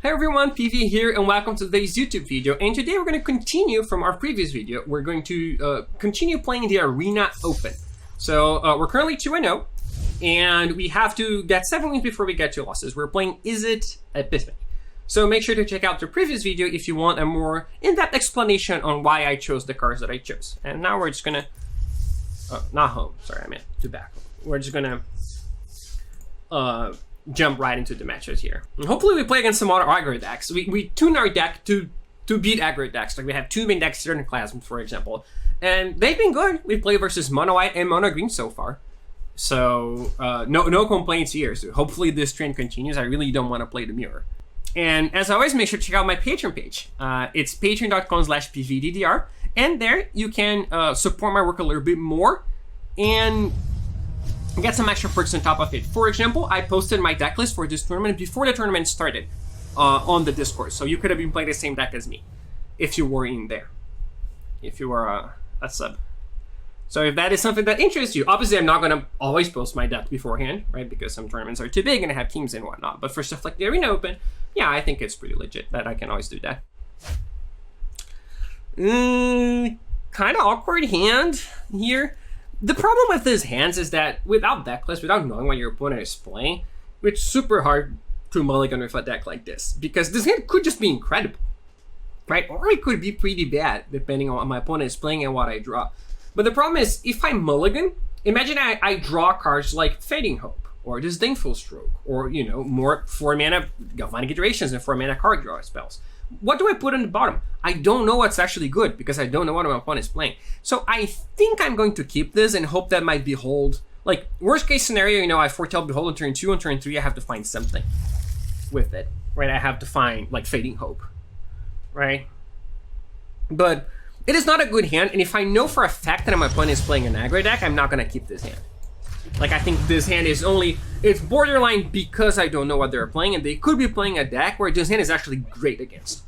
Hey everyone, PV here and welcome to today's YouTube video. And today we're going to continue from our previous video. We're going to continue playing the Arena Open. So we're currently 2-0 and we have to get 7 wins before we get 2 losses. We're playing Izzet Epiphany. So make sure to check out the previous video if you want a more in-depth explanation on why I chose the cards that I chose. And now we're just going to... not home, sorry, I meant to back. We're just going to... jump right into the matches here. And hopefully we play against some other aggro decks. We tune our deck to beat aggro decks. Like we have 2 main decks, Cinderclasm, for example. And they've been good. We play versus mono white and mono green so far. So no complaints here. So hopefully this trend continues. I really don't want to play the mirror. And as always, make sure to check out my Patreon page. It's patreon.com/PVDDR. And there you can support my work a little bit more and get some extra perks on top of it. For example, I posted my deck list for this tournament before the tournament started on the Discord. So you could have been playing the same deck as me if you were in there, if you were a sub. So if that is something that interests you, obviously I'm not going to always post my deck beforehand, right? Because some tournaments are too big and I have teams and whatnot. But for stuff like the Arena Open, yeah, I think it's pretty legit that I can always do that. Kind of awkward hand here. The problem with these hands is that without deck list, without knowing what your opponent is playing, it's super hard to mulligan with a deck like this. Because this hand could just be incredible, right? Or it could be pretty bad, depending on what my opponent is playing and what I draw. But the problem is, if I mulligan, imagine I draw cards like Fading Hope, or Disdainful Stroke, or, you know, more 4-mana Galvanic Iterations and 4-mana card draw spells. What do I put on the bottom? I don't know what's actually good because I don't know what my opponent is playing. So I think I'm going to keep this and hope that my Behold, like worst case scenario, you know, I foretell Behold on turn 2, on turn 3 I have to find something with it, right? I have to find like Fading Hope, right? But it is not a good hand, and if I know for a fact that my opponent is playing an aggro deck, I'm not gonna keep this hand. Like I think this hand is it's borderline because I don't know what they're playing, and they could be playing a deck where this hand is actually great against.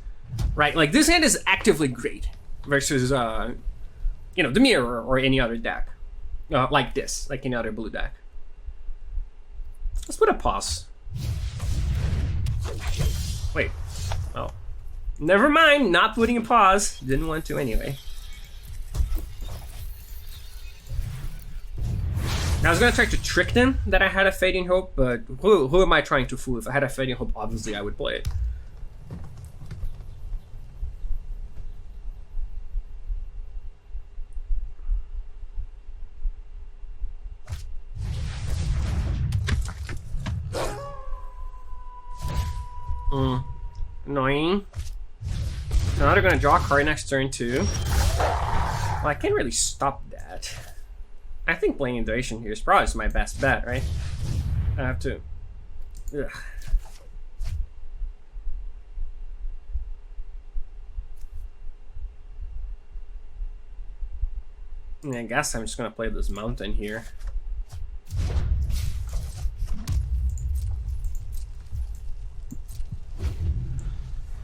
Right, like this hand is actively great versus, you know, the mirror or any other deck like this, like any other blue deck. Let's put a pause. Wait, oh, never mind, not putting a pause. Didn't want to anyway. Now I was gonna try to trick them that I had a Fading Hope, but who am I trying to fool? If I had a Fading Hope, obviously I would play it. Annoying. Now they're gonna draw a card next turn too. Well, I can't really stop that. I think playing Iteration here is probably my best bet, right? I have to. Ugh. I guess I'm just gonna play this mountain here.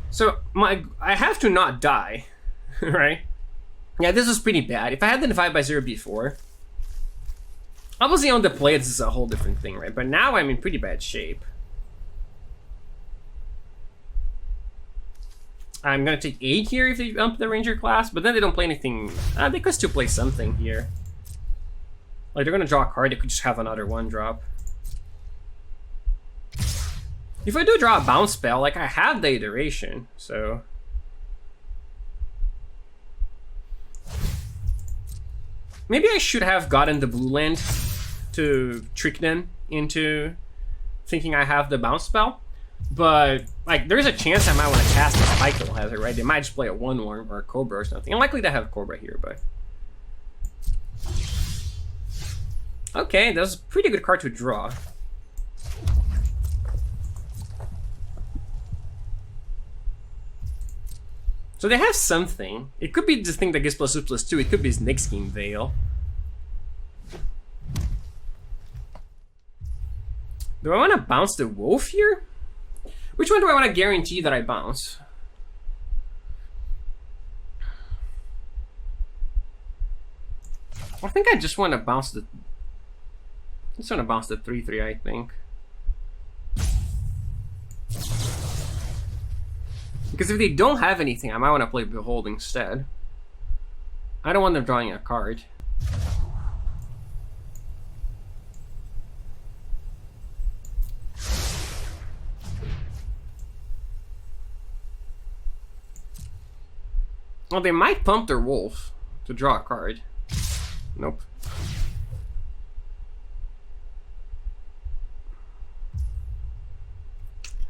So I have to not die, right? Yeah, this is pretty bad. If I had the divide by 0 before, obviously on the play this is a whole different thing, right? But now I'm in pretty bad shape. I'm gonna take 8 here if they ump the Ranger class, but then they don't play anything. They could still play something here. Like they're gonna draw a card, they could just have another 1-drop. If I do draw a bounce spell, like I have the iteration, so. Maybe I should have gotten the blue land to trick them into thinking I have the bounce spell. But like there's a chance I might want to cast a Spikefield Hazard, right? They might just play a 1/1 or a Cobra or something. Unlikely to have Cobra here, but. Okay, that was a pretty good card to draw. So they have something. It could be this thing that gives +2/+2. It could be his Nyxking Veil. Do I want to bounce the Wolf here? Which one do I want to guarantee that I bounce? I think I just want to bounce the... I just want to bounce the 3/3, I think. Because if they don't have anything, I might want to play Behold instead. I don't want them drawing a card. Well, they might pump their wolf to draw a card. Nope.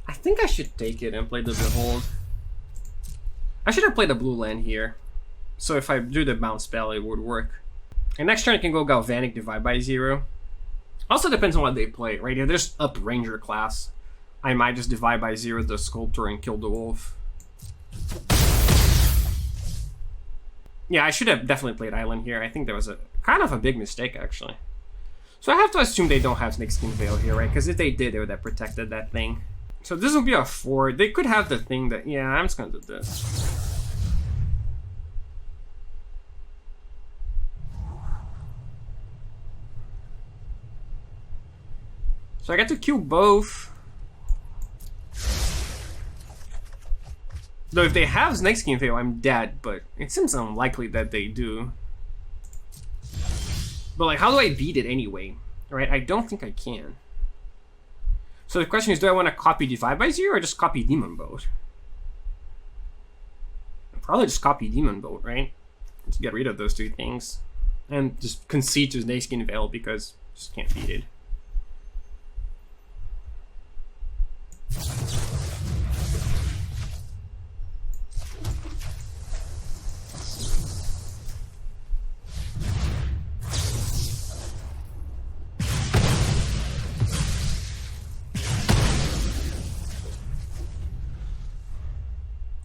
I think I should take it and play the Behold. I should have played a blue land here. So if I do the bounce spell, it would work. And next turn I can go Galvanic, divide by 0. Also depends on what they play, right? If there's up Ranger class, I might just divide by 0 the Sculptor and kill the wolf. Yeah, I should have definitely played Island here. I think that was a kind of a big mistake, actually. So I have to assume they don't have Snakeskin Veil here, right? Because if they did, they would have protected that thing. So this will be a 4. They could have the thing that... Yeah, I'm just going to do this. So I get to kill both. Though if they have Snakeskin Veil, I'm dead, but it seems unlikely that they do. But like, how do I beat it anyway? Right? I don't think I can. So the question is, do I want to copy Divide by 0 or just copy Demon Boat? I'll probably just copy Demon Boat, right? Just get rid of those two things. And just concede to Snakeskin Veil because I just can't beat it.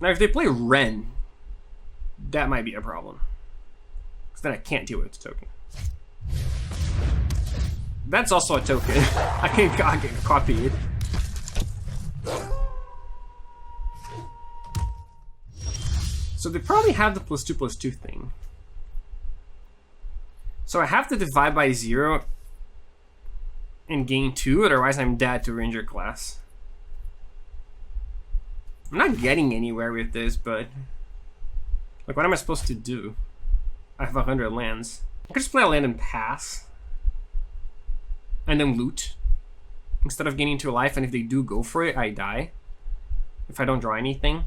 Now, if they play Ren, that might be a problem. Because then I can't deal with the token. That's also a token. I can copy it. So they probably have the +2/+2 thing. So I have to divide by 0 and gain 2, otherwise I'm dead to Ranger class. I'm not getting anywhere with this, but... Like, what am I supposed to do? I have 100 lands. I could just play a land and pass. And then loot. Instead of gaining 2 life, and if they do go for it, I die. If I don't draw anything.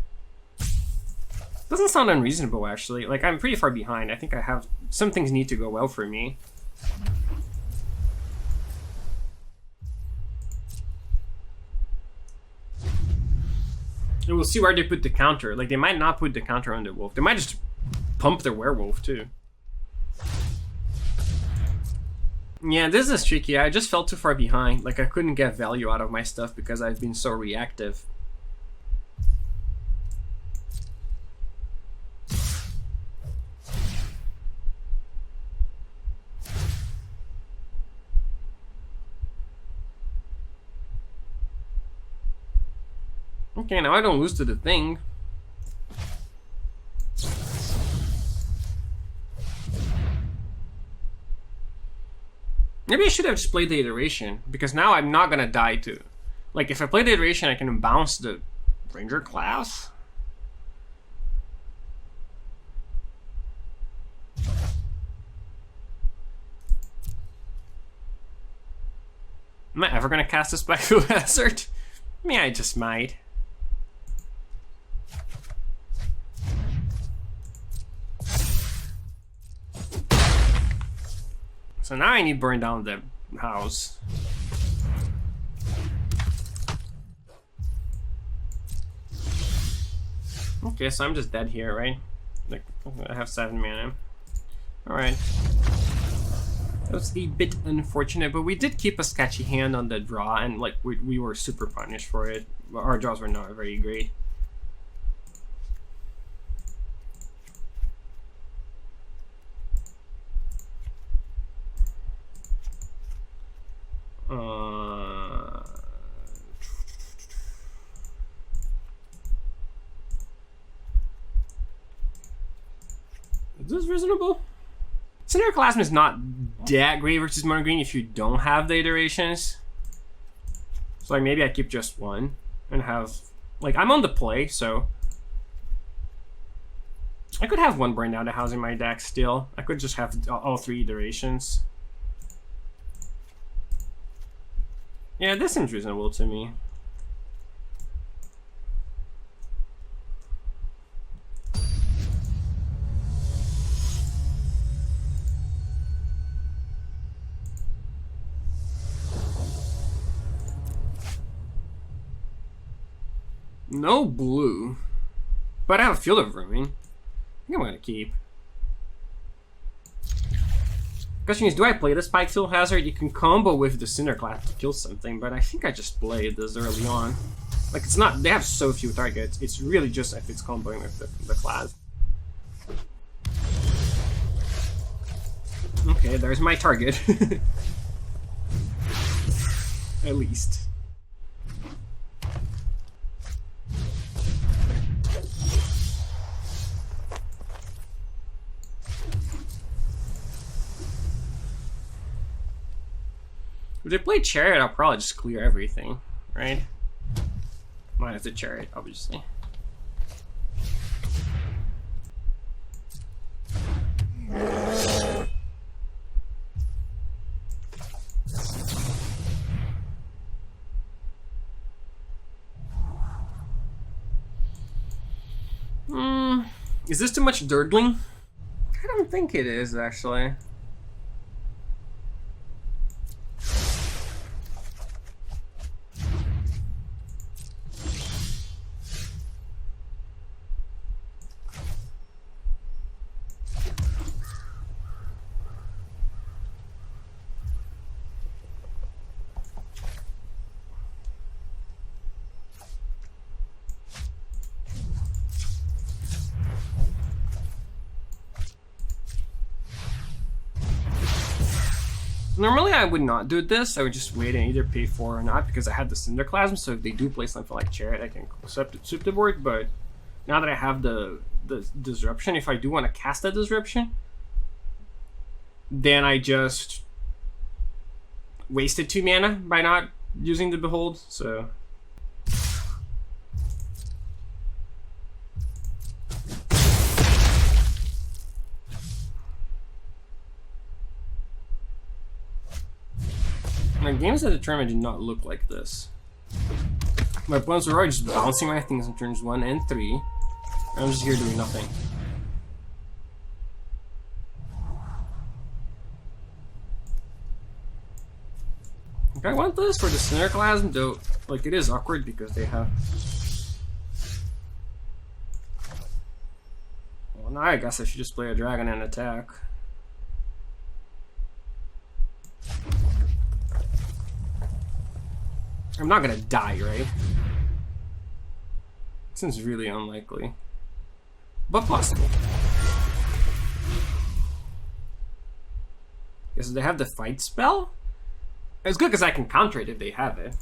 Doesn't sound unreasonable, actually. Like, I'm pretty far behind. I think I have... Some things need to go well for me. And we'll see where they put the counter. Like, they might not put the counter on the wolf. They might just pump their werewolf, too. Yeah, this is tricky. I just felt too far behind. Like, I couldn't get value out of my stuff because I've been so reactive. Okay, now I don't lose to the thing. Maybe I should have just played the iteration, because now I'm not gonna die to... Like, if I play the iteration, I can bounce the Ranger class? Am I ever gonna cast a Spikefield Hazard? I mean, I just might. So now I need to burn down the house. Okay, so I'm just dead here, right? Like, I have 7 mana. Alright. That was a bit unfortunate, but we did keep a sketchy hand on the draw, and like we were super punished for it. Our draws were not very great. Is this reasonable? Cinderclasm is not that great versus mono green if you don't have the iterations. So like maybe I keep just one and have, like, I'm on the play, so I could have one Burn Down the House in my deck still. I could just have all 3 iterations. Yeah, this seems reasonable to me. No blue, but I have a Field of Ruin. I think I'm gonna keep. Question is, do I play the Spikefield Hazard? You can combo with the Cinderclasm to kill something, but I think I just played this early on. Like, it's not, they have so few targets, it's really just if it's comboing with the class. Okay, there's my target. At least. If they play Chariot, I'll probably just clear everything, right? Minus the Chariot, obviously. Is this too much Dirtling? I don't think it is, actually. Normally I would not do this, I would just wait and either pay 4 or not because I had the Cinderclasm, so if they do play something like Chariot I can sweep the board, but now that I have the Disruption, if I do want to cast that Disruption, then I just wasted 2 mana by not using the Behold, so... My games at the tournament did not look like this. My opponents were already just bouncing my things in turns 1 and 3. And I'm just here doing nothing. Like, I want this for the Cinderclasm, though, like, it is awkward because they have... Well, now I guess I should just play a dragon and attack. I'm not gonna die, right? Seems really unlikely. But possible. Okay, so they have the fight spell? It's good because I can counter it if they have it.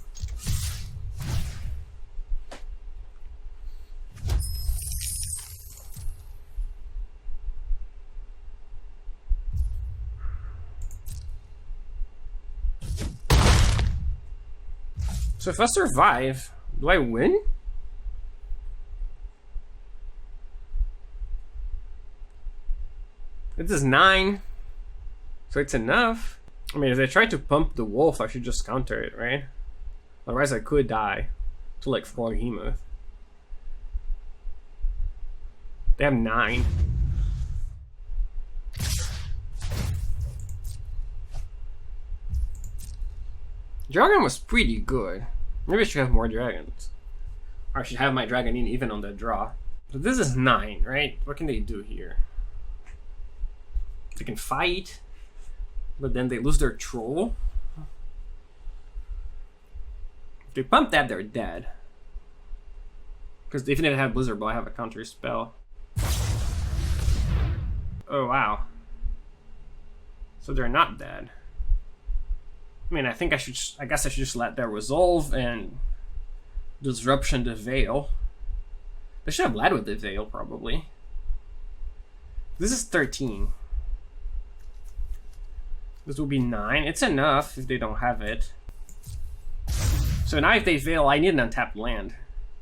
So if I survive, do I win? It is 9, so it's enough. I mean, if they try to pump the wolf, I should just counter it, right? Otherwise I could die to like 4 Hemoth. They have 9. Dragon was pretty good. Maybe I should have more dragons. Or I should have my dragon in even on the draw. So this is 9, right? What can they do here? They can fight, but then they lose their troll. If they pump that, they're dead. Because even if they have Blizzard Ball, I have a counter spell. Oh wow. So they're not dead. I mean, I think I guess I should just let that resolve and Disruption the Veil. They should have led with the Veil, probably. This is 13. This will be 9. It's enough if they don't have it. So now if they Veil, I need an untapped land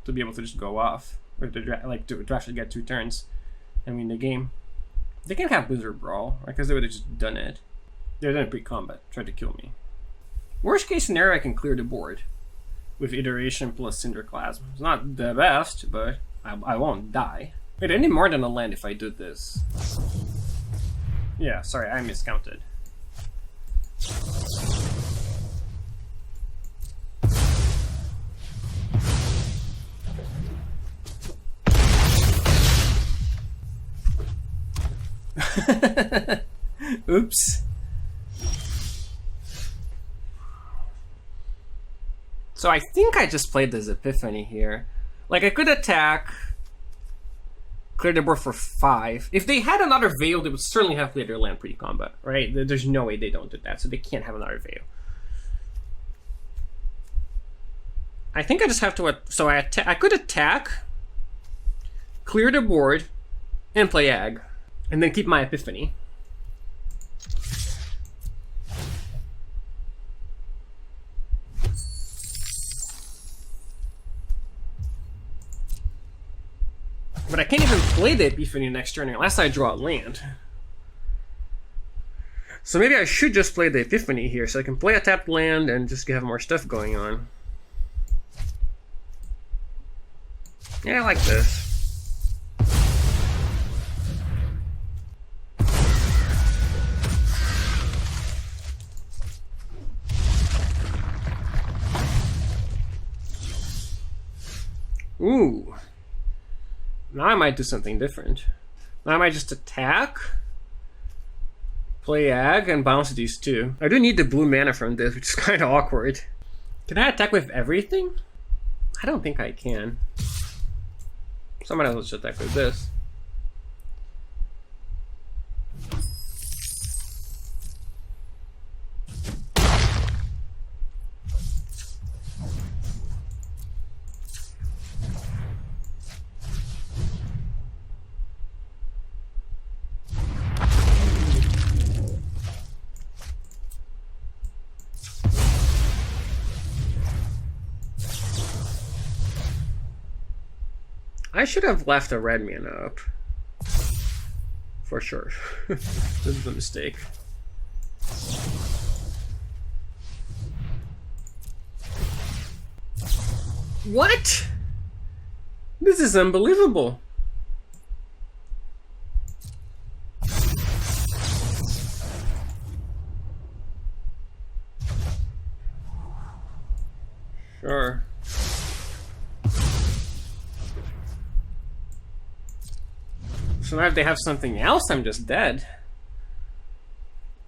to be able to just go off. Or to, like, to actually get 2 turns. I mean, the game can have Blizzard Brawl, because they would have just done it. They're done pre-combat, tried to kill me. Worst case scenario, I can clear the board with Iteration plus Cinderclasm. It's not the best, but I won't die. Wait, I need more than a land if I do this. Yeah, sorry, I miscounted. Oops. So I think I just played this Epiphany here. Like, I could attack, clear the board for 5. If they had another Veil, they would certainly have cleared their land pre-combat, right? There's no way they don't do that, so they can't have another Veil. I think I just have to... So I could attack, clear the board, and play Ag. And then keep my Epiphany. But I can't even play the Epiphany next turn unless I draw a land. So maybe I should just play the Epiphany here so I can play a tapped land and just have more stuff going on. Yeah, I like this. Ooh. Now I might do something different. Now I might just attack, play Ag, and bounce these two. I do need the blue mana from this, which is kind of awkward. Can I attack with everything? I don't think I can. Someone else should attack with this. I should have left a red mana up. For sure. This is a mistake. What? This is unbelievable. Sure. So now if they have something else, I'm just dead.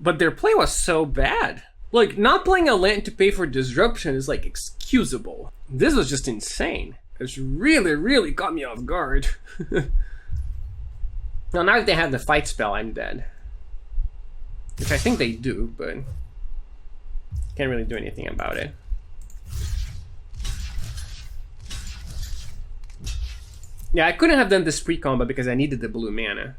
But their play was so bad. Like, not playing a land to pay for disruption is, like, excusable. This was just insane. It's really, really caught me off guard. Now if they have the fight spell, I'm dead. Which I think they do, but can't really do anything about it. Yeah, I couldn't have done this pre-combat because I needed the blue mana.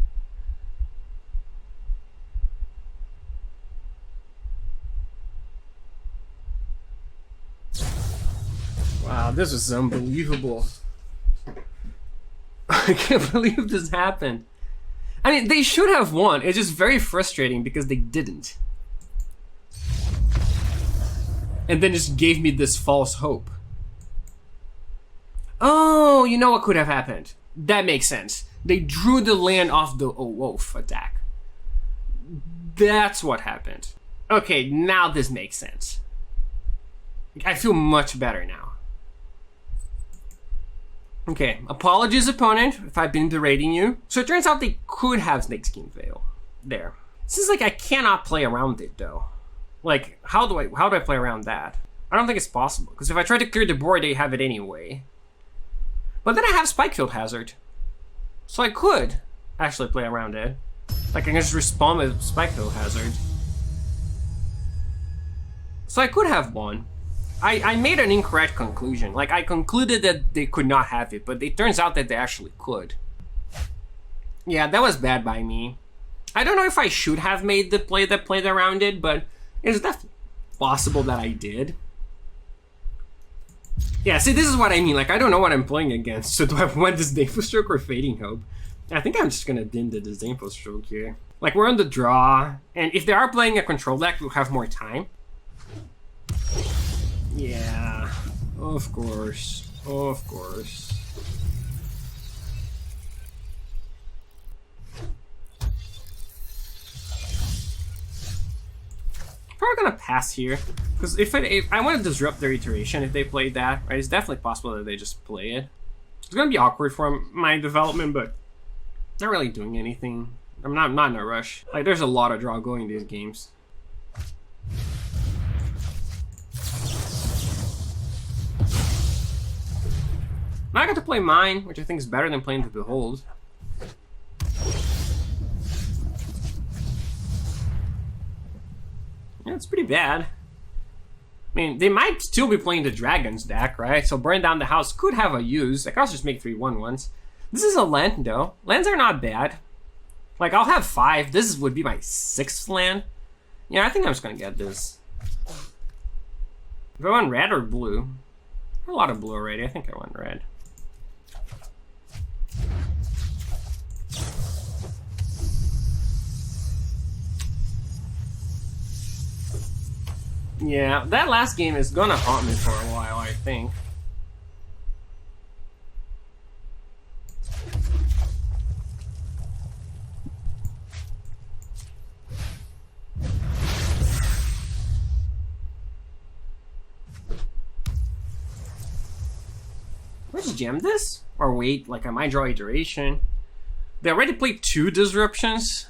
Wow, this was unbelievable. I can't believe this happened. I mean, they should have won. It's just very frustrating because they didn't. And then just gave me this false hope. Oh, you know what could have happened? That makes sense. They drew the land off the wolf attack. That's what happened. Okay, now this makes sense. I feel much better now. Okay, apologies opponent if I've been berating you. So it turns out they could have Snakeskin Veil there. Seems like I cannot play around it though. Like, how do I play around that? I don't think it's possible, because if I try to clear the board, they have it anyway. But then I have Spikefield Hazard. So I could actually play around it. Like, I can just respond with Spikefield Hazard. So I could have won. I made an incorrect conclusion. Like, I concluded that they could not have it, but it turns out that they actually could. Yeah, that was bad by me. I don't know if I should have made the play that played around it, but it's definitely possible that I did. Yeah, see, this is what I mean. Like, I don't know what I'm playing against. So do I want this Naval Stroke or Fading Hope? I think I'm just gonna dim the Disdainful Stroke here. Like, we're on the draw, and if they are playing a control deck, we'll have more time. Yeah, of course, of course. Probably gonna pass here, because if I want to disrupt their iteration, if they play that, right, it's definitely possible that they just play it. It's gonna be awkward for my development, but not really doing anything. I'm not in a rush. Like, there's a lot of draw going in these games. Now I got to play mine, which I think is better than playing the Behold. Yeah, it's pretty bad. I mean, they might still be playing the Dragons deck, right? So Burn Down the House could have a use. I could also just make 3/1/1s. This is a land, though. Lands are not bad. Like, I'll have 5. This would be my 6th land. Yeah, I think I'm just gonna get this. If I want red or blue? A lot of blue already. I think I want red. Yeah, that last game is gonna haunt me for a while, I think. Let's gem this? Or wait, like I might draw iteration. They already played 2 disruptions.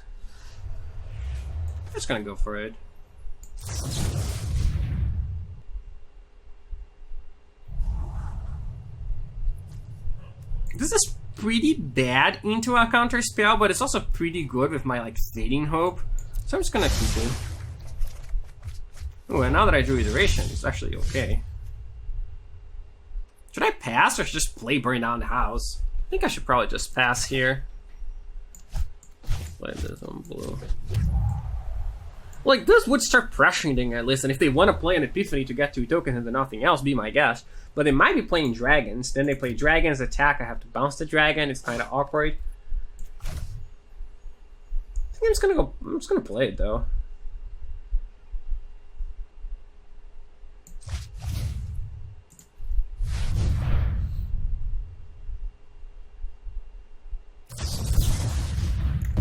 I'm just gonna go for it. This is pretty bad into a counter spell, but it's also pretty good with my like Fading Hope. So I'm just gonna keep it. Oh, and now that I drew iteration, it's actually okay. Should I pass or just play Burn Down the House? I think I should probably just pass here. Play this on blue. Like, this would start pressuring them at least, and if they want to play an Epiphany to get 2 tokens and then nothing else, be my guess. But they might be playing dragons. Then they play dragons, attack, I have to bounce the dragon, it's kind of awkward. I think I'm just gonna play it though.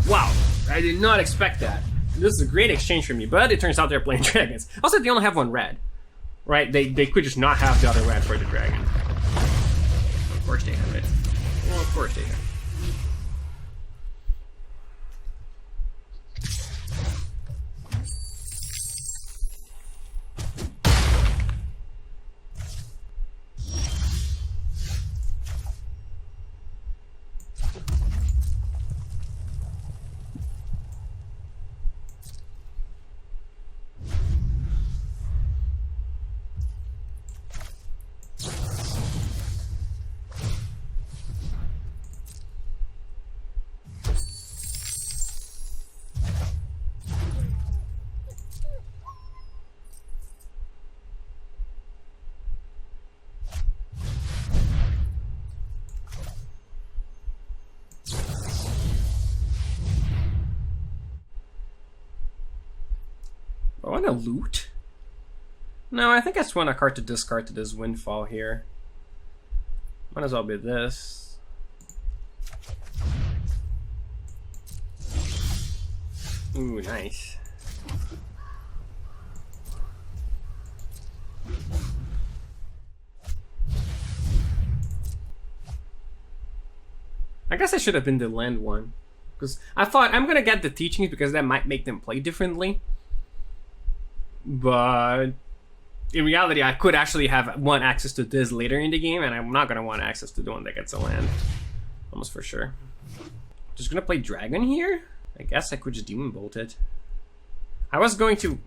Wow, I did not expect that. This is a great exchange for me, but it turns out they're playing dragons. Also, they only have 1 red, right? They could just not have the other red for the dragon. Of course they have it. Well, of course they have it. I want to loot? No, I think I just want a card to discard to this Windfall here. Might as well be this. Ooh, nice. I guess I should have been the land one. Because I thought I'm gonna get the teachings because that might make them play differently. But in reality, I could actually have access to this later in the game, and I'm not gonna want access to the one that gets a land. Almost for sure. Just gonna play Dragon here? I guess I could just Demon Bolt it. I was going to...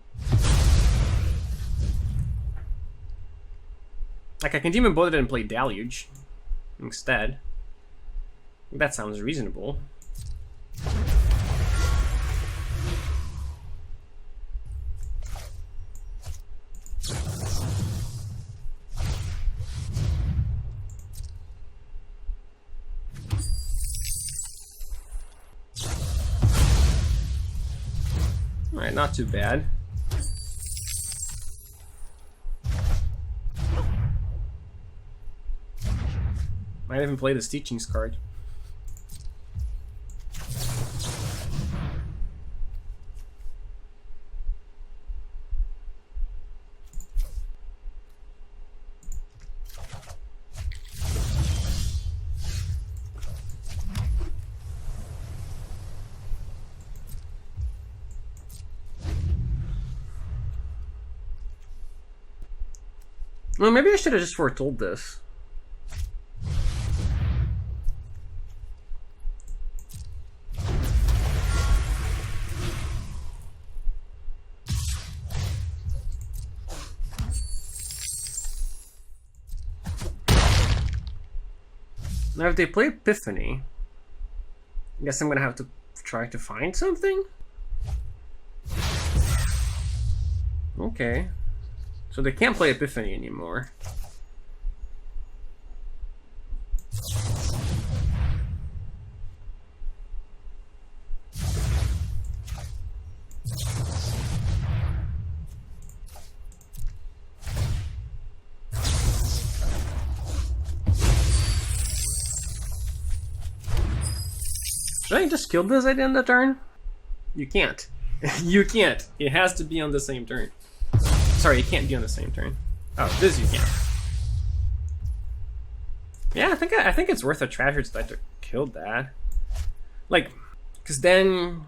Like, I can Demon Bolt it and play Deluge instead. That sounds reasonable. Alright, not too bad. Might even play this Teachings card. Well, maybe I should have just foretold this. Now, if they play Epiphany, I guess I'm gonna have to try to find something? Okay. So they can't play Epiphany anymore. Should I just kill this at the end of the turn? You can't. You can't. It has to be on the same turn. Sorry, it can't be on the same turn. Oh, this you can. Yeah, I think it's worth a treasure to kill that. Like, because then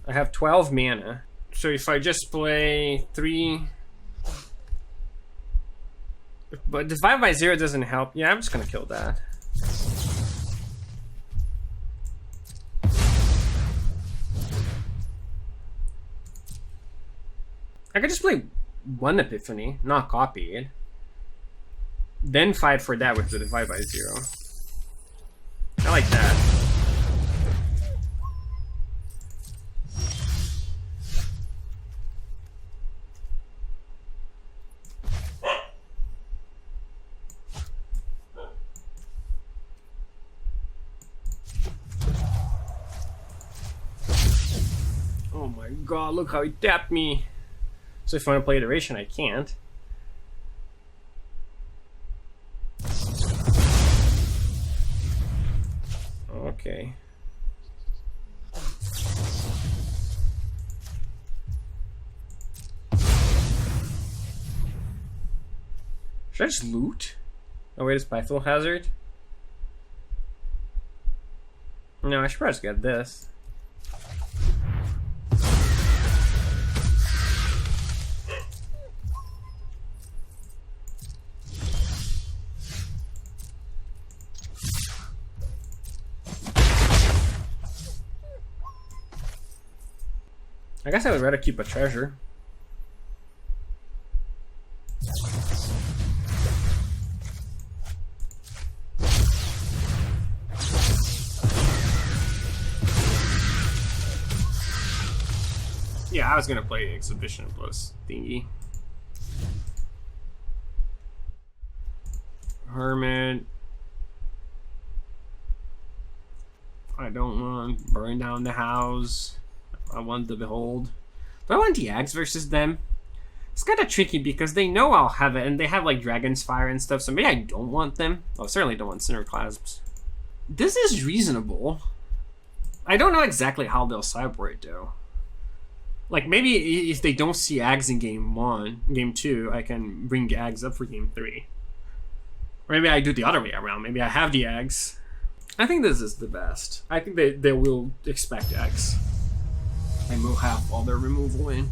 I have 12 mana. So if I just play 3, but the 5/0 doesn't help. Yeah, I'm just gonna kill that. I could just play 1 Epiphany, not copy it. Then fight for that with the 5/0. I like that. Oh my god, look how he tapped me. So if I want to play Iteration, I can't. Okay. Should I just loot? Oh wait, it's Spikefield Hazard? No, I should probably just get this. I guess I would rather keep a treasure. Yeah, I was gonna play Exhibition plus thingy. Hermit. I don't want to burn down the house. I want the Behold. Do I want the Axe versus them? It's kind of tricky because they know I'll have it, and they have like Dragon's Fire and stuff, so maybe I don't want them. Oh, certainly don't want Cinderclasms. This is reasonable. I don't know exactly how they'll sideboard though. Like maybe if they don't see Ags in game 2, I can bring Ags up for game 3. Or maybe I do the other way around. Maybe I have the Ags. I think this is the best. I think they will expect Ags. And we'll have all their removal in.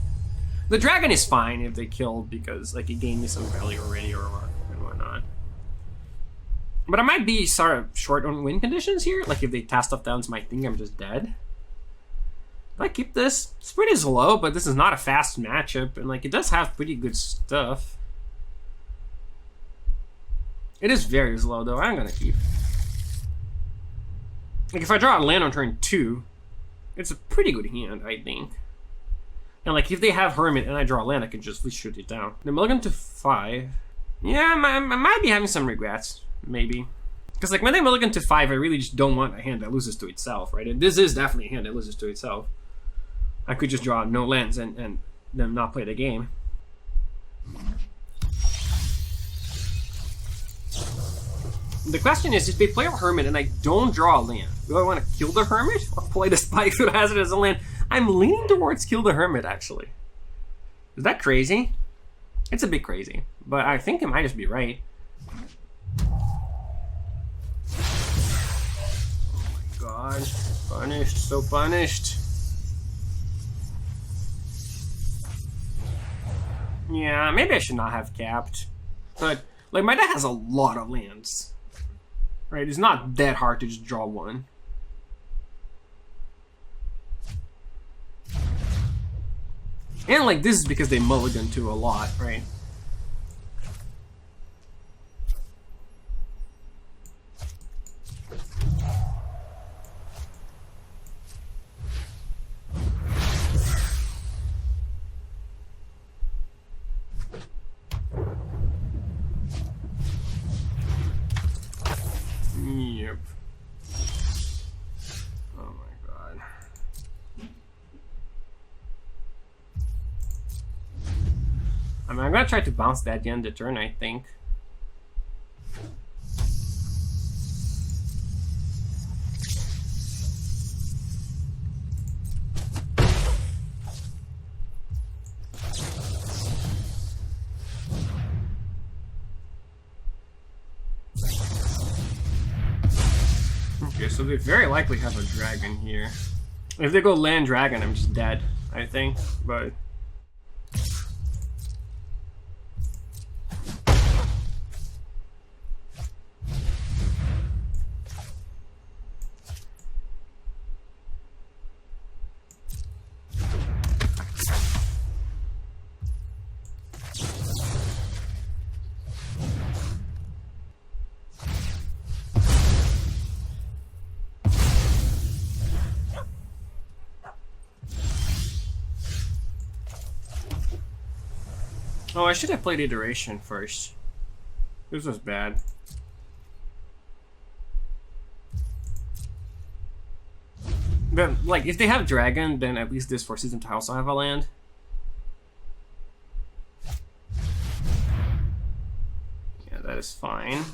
The dragon is fine if they kill because like it gained me some value already or whatnot. But I might be sort of short on win conditions here. Like if they cast stuff down to my thing, I'm just dead. If I keep this, it's pretty slow, but this is not a fast matchup, and like it does have pretty good stuff. It is very slow though. I'm gonna keep. Like if I draw a land on turn 2. It's a pretty good hand, I think. And like, if they have Hermit and I draw a land, I can just shoot it down. They're mulligan to 5. Yeah, I might be having some regrets, maybe. Because like, when they mulligan to 5, I really just don't want a hand that loses to itself, right? And this is definitely a hand that loses to itself. I could just draw no lands and then not play the game. The question is, if they play a Hermit and I don't draw a land, do I want to kill the Hermit or play the Spikefield Hazard as a land? I'm leaning towards kill the Hermit, actually. Is that crazy? It's a bit crazy, but I think it might just be right. Oh my god. Punished, so punished. Yeah, maybe I should not have capped. But, like, my deck has a lot of lands. Right? It's not that hard to just draw one. And, like, this is because they mulligan to a lot, right? Yep. Oh my god. I mean, I'm gonna try to bounce that at the end of the turn, I think. Okay, so they very likely have a dragon here. If they go land dragon, I'm just dead, I think, but... Oh, I should have played Iteration first. This was bad. But, like, if they have Dragon, then at least this forces them to also have a land. Yeah, that is fine.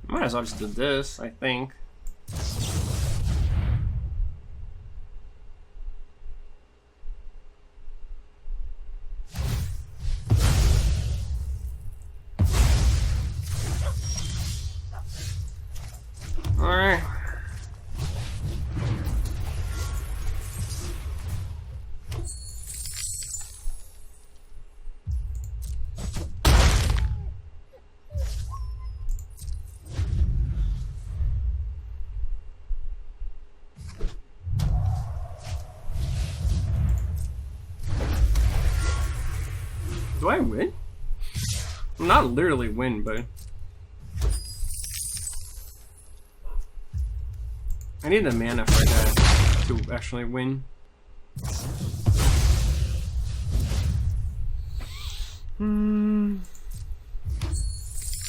Might as well just do this, I think. Alright. Do I win? Not literally win, but... I need the mana for that to actually win.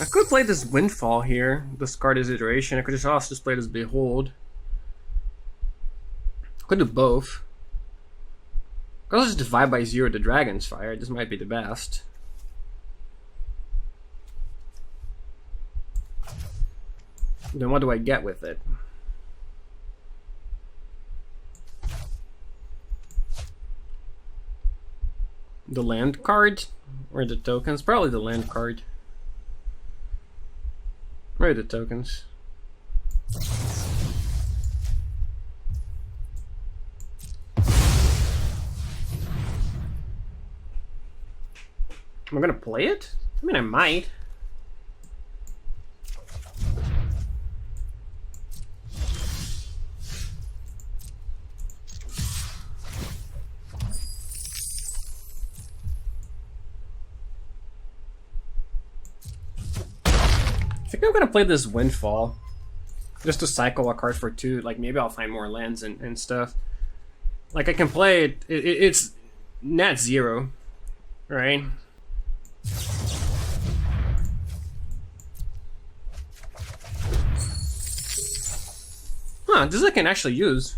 I could play this Windfall here, discard his Iteration. I could just also just play this Behold. Could do both. Could also just divide by 0 the Dragon's Fire. This might be the best. Then what do I get with it? The land card? Or the tokens? Probably the land card. Or the tokens. Am I gonna play it? I mean, I might. I think I'm gonna play this Windfall just to cycle a card for 2. Like, maybe I'll find more lands and stuff. Like, I can play it, it's net 0, right? Huh, this I can actually use.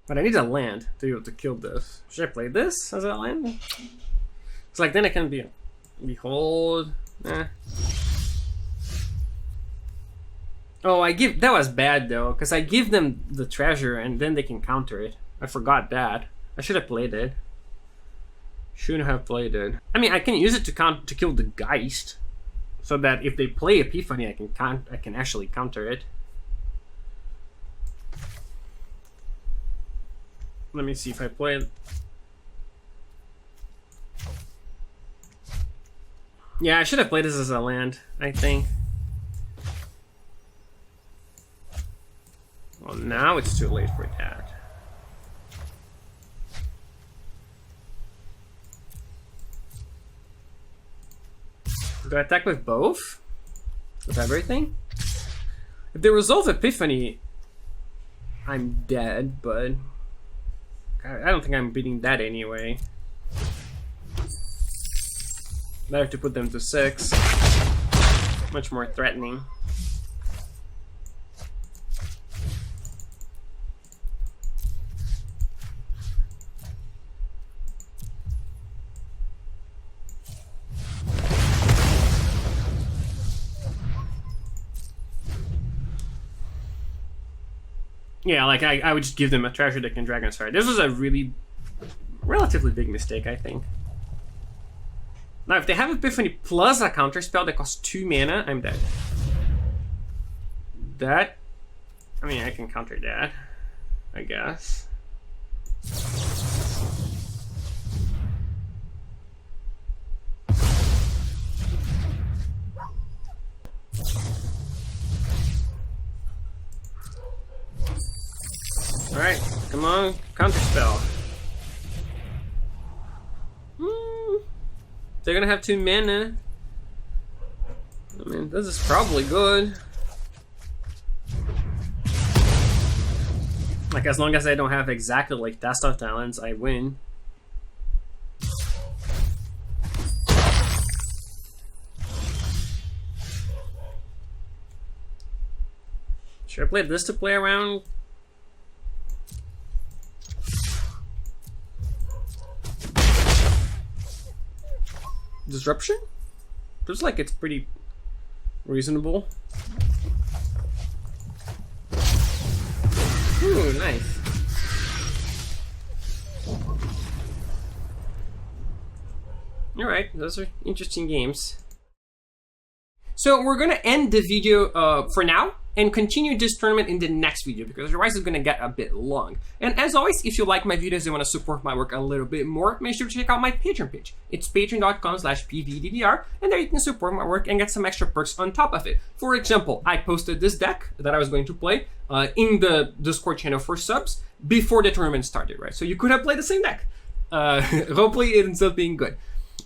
But I need a land to be able to kill this. Should I play this as a land? It's like then it can be behold. Oh, that was bad though, because I give them the treasure and then they can counter it. I forgot that. I should have played it. Shouldn't have played it. I mean, I can use it to kill the Geist, so that if they play Epiphany, I can actually counter it. Let me see if I play it. Yeah, I should have played this as a land, I think. Well, now it's too late for that. Do I attack with both? With everything? If they resolve Epiphany, I'm dead, but I don't think I'm beating that anyway. Better to put them to 6. Much more threatening. Yeah, like I would just give them a treasure deck and Dragon Star. This was a relatively big mistake, I think. Now, if they have Epiphany plus a counter spell that costs 2 mana, I'm dead. That, I mean, I can counter that, I guess. Alright, come on, counterspell. They're gonna have 2 mana. I mean, this is probably good. Like, as long as I don't have exactly like Test of Talents, I win. Should I play this to play around? Disruption? Looks like it's pretty reasonable. Ooh, nice. Alright, those are interesting games. So we're gonna end the video for now and continue this tournament in the next video, because otherwise it's gonna get a bit long. And as always, if you like my videos and want to support my work a little bit more, make sure to check out my Patreon page. It's patreon.com/PVDDR, and there you can support my work and get some extra perks on top of it. For example, I posted this deck that I was going to play in the Discord channel for subs before the tournament started, right? So you could have played the same deck. Hopefully it ends up being good.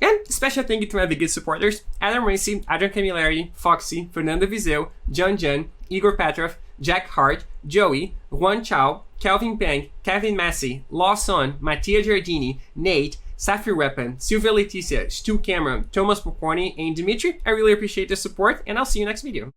And special thank you to my biggest supporters: Adam Racy, Adrian Camilleri, Foxy, Fernando Vizeu, John Jen, Igor Petrov, Jack Hart, Joey, Juan Chow, Calvin Peng, Kevin Massey, Lawson, Mattia Giardini, Nate, Sapphire Weapon, Silvia Leticia, Stu Cameron, Thomas Pocorni, and Dimitri. I really appreciate the support, and I'll see you next video.